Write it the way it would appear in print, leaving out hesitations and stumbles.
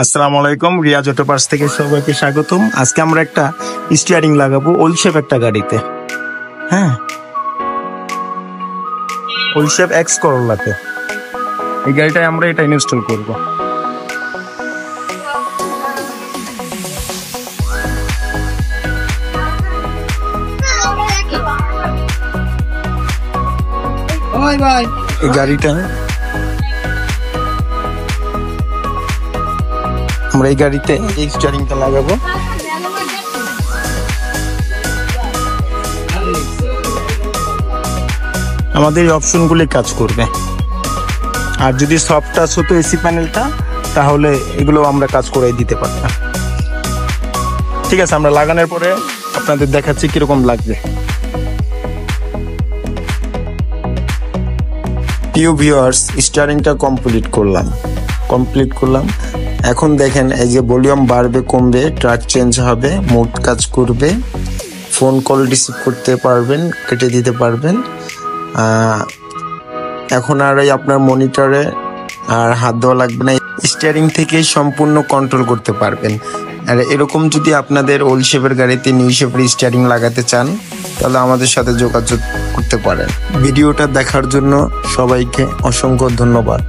আসসালামু আলাইকুম, Riaz auto parts থেকে সবাইকে স্বাগতম। আজকে আমরা একটা স্টিয়ারিং লাগাবো ওল শেপ একটা গাড়িতে। হ্যাঁ, ওল শেপ এক্স করোলাতে এই গাড়িটায় আমরা এটা ইনস্টল করব। এই গাড়িটা আমরা এই গাড়িতে এই স্টিয়ারিংটা লাগাবো। আমাদের এই অপশনগুলি কাজ করবে। আর যদি সফট টাচ হতো এসি প্যানেলটা, তাহলে এগুলো আমরা কাজ করে দিতে পারতাম। ঠিক আছে, আমরা লাগানোর পরে আপনাদের দেখাচ্ছি কিরকম লাগবে। প্রিয় ভিউয়ার্স, স্টিয়ারিংটা কমপ্লিট করলাম। এখন দেখেন, এই যে ভলিউম বাড়বে কমবে, ট্র্যাক চেঞ্জ হবে, মুড কাজ করবে, ফোন কল রিসিভ করতে পারবেন, কেটে দিতে পারবেন। এখন আর আপনার মনিটরে আর হাত দেওয়া লাগবে না, স্টিয়ারিং থেকে সম্পূর্ণ কন্ট্রোল করতে পারবেন। আর এরকম যদি আপনাদের ওল শেপের গাড়িতে নিউ শেপের স্টিয়ারিং লাগাতে চান, তাহলে আমাদের সাথে যোগাযোগ করতে পারেন। ভিডিওটা দেখার জন্য সবাইকে অসংখ্য ধন্যবাদ।